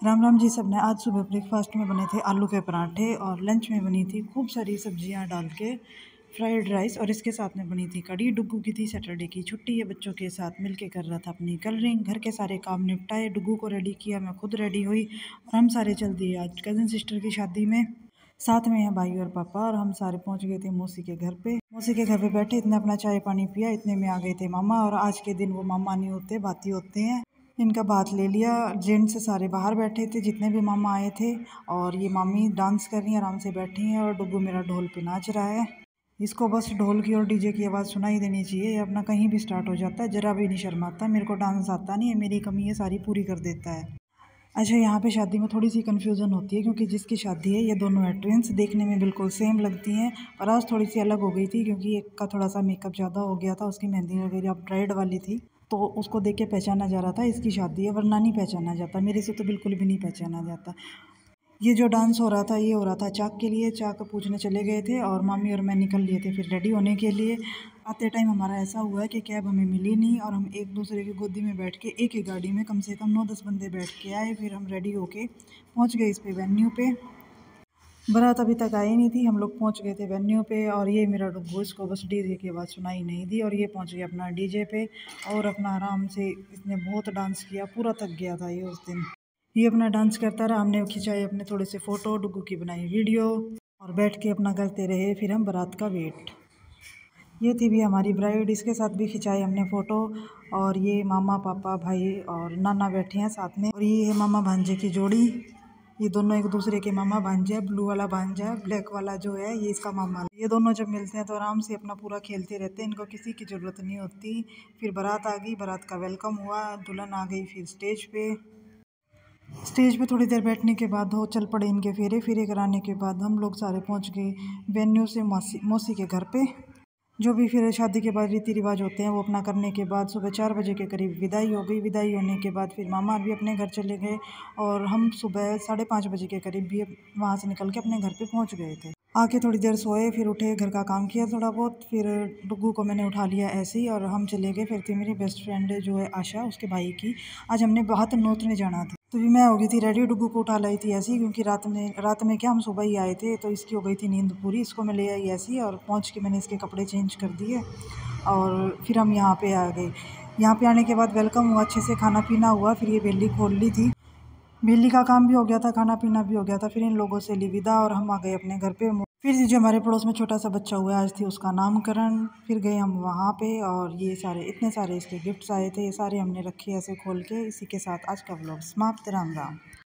राम राम जी सबने। आज सुबह ब्रेकफास्ट में बने थे आलू के पराठे और लंच में बनी थी खूब सारी सब्जियां डाल के फ्राइड राइस और इसके साथ में बनी थी कड़ी। डुग्गू की थी सैटरडे की छुट्टी है, बच्चों के साथ मिलके कर रहा था अपनी कलरिंग। घर के सारे काम निपटाए, डुग्गू को रेडी किया, मैं खुद रेडी हुई और हम सारे चल दिए आज कज़न सिस्टर की शादी में। साथ में हैं भाई और पापा और हम सारे पहुंच गए थे मौसी के घर पे। मौसी के घर पे बैठे इतने अपना चाय पानी पिया, इतने में आ गए थे मामा। और आज के दिन वो मामा नहीं होते, भाती होते हैं। इनका बात ले लिया। जेंट्स सारे बाहर बैठे थे जितने भी मामा आए थे, और ये मामी डांस कर रही हैं, आराम से बैठी हैं। और डुग्गू मेरा ढोल पे नाच रहा है। इसको बस ढोल की और डीजे की आवाज़ सुनाई देनी चाहिए, ये अपना कहीं भी स्टार्ट हो जाता है, जरा भी नहीं शर्माता। मेरे को डांस आता नहीं है, मेरी कमी है सारी पूरी कर देता है। अच्छा, यहाँ पे शादी में थोड़ी सी कन्फ्यूज़न होती है क्योंकि जिसकी शादी है ये दोनों है ट्विंस, देखने में बिल्कुल सेम लगती हैं। पर आज थोड़ी सी अलग हो गई थी क्योंकि एक का थोड़ा सा मेकअप ज़्यादा हो गया था, उसकी मेहंदी वगैरह अब ब्राइड वाली थी तो उसको देख के पहचाना जा रहा था इसकी शादी है, वरना नहीं पहचाना जाता। मेरे से तो बिल्कुल भी नहीं पहचाना जाता। ये जो डांस हो रहा था ये हो रहा था चाक के लिए। चाक पूछने चले गए थे और मामी और मैं निकल लिए थे फिर रेडी होने के लिए। आते टाइम हमारा ऐसा हुआ है कि कैब हमें मिली नहीं और हम एक दूसरे की गोदी में बैठ के एक ही गाड़ी में कम से कम 9-10 बंदे बैठ के आए। फिर हम रेडी होके पहुंच गए इस पे वेन्यू पे। बारात अभी तक आई नहीं थी, हम लोग पहुंच गए थे वेन्यू पे। और ये मेरा डुग्गू, इसको बस डीजे की आवाज़ सुनाई नहीं दी और ये पहुंच गया अपना डीजे पे और अपना आराम से इसने बहुत डांस किया, पूरा थक गया था ये उस दिन। ये अपना डांस करता रहा, हमने खिंचाए अपने थोड़े से फ़ोटो, डुग्गू की बनाई वीडियो और बैठ के अपना करते रहे फिर हम बारात का वेट। ये थी भी हमारी ब्राइड, इसके साथ भी खिंचाए हमने फ़ोटो। और ये मामा पापा भाई और नाना बैठे हैं साथ में। और ये है मामा भांजे की जोड़ी, ये दोनों एक दूसरे के मामा भांजे। ब्लू वाला भांजा, ब्लैक वाला जो है ये इसका मामा। ये दोनों जब मिलते हैं तो आराम से अपना पूरा खेलते रहते हैं, इनको किसी की ज़रूरत नहीं होती। फिर बारात आ गई, बारात का वेलकम हुआ, दुल्हन आ गई फिर स्टेज पे। स्टेज पे थोड़ी देर बैठने के बाद हो चल पड़े इनके फेरे। फेरे कराने के बाद हम लोग सारे पहुंच गए वेन्यू से मौसी के घर पे। जो भी फिर शादी के बाद रीति रिवाज होते हैं वो अपना करने के बाद सुबह 4 बजे के करीब विदाई हो गई। विदाई होने के बाद फिर मामा भी अपने घर चले गए और हम सुबह 5:30 बजे के करीब भी वहाँ से निकल के अपने घर पे पहुँच गए थे। आके थोड़ी देर सोए, फिर उठे, घर का काम किया थोड़ा बहुत। फिर डुग्गू को मैंने उठा लिया ऐसे ही और हम चले गए। फिर थी मेरी बेस्ट फ्रेंड जो है आशा, उसके भाई की। आज हमने बहुत नोतने जाना था तो भी मैं हो गई थी रेडी, डुग्गू को उठा लाई थी ऐसी ही क्योंकि रात में क्या हम सुबह ही आए थे तो इसकी हो गई थी नींद पूरी। इसको मैं ले आई ऐसी और पहुँच के मैंने इसके कपड़े चेंज कर दिए और फिर हम यहाँ पे आ गए। यहाँ पे आने के बाद वेलकम हुआ, अच्छे से खाना पीना हुआ। फिर ये बेली खोल ली थी, बेली का काम भी हो गया था, खाना पीना भी हो गया था। फिर इन लोगों से ली विदा और हम आ गए अपने घर पे। फिर जो हमारे पड़ोस में छोटा सा बच्चा हुआ आज थी उसका नामकरण। फिर गए हम वहाँ पे और ये सारे इतने सारे इसके गिफ्ट्स आए थे, ये सारे हमने रखे ऐसे खोल के। इसी के साथ आज का व्लॉग समाप्त। राम राम।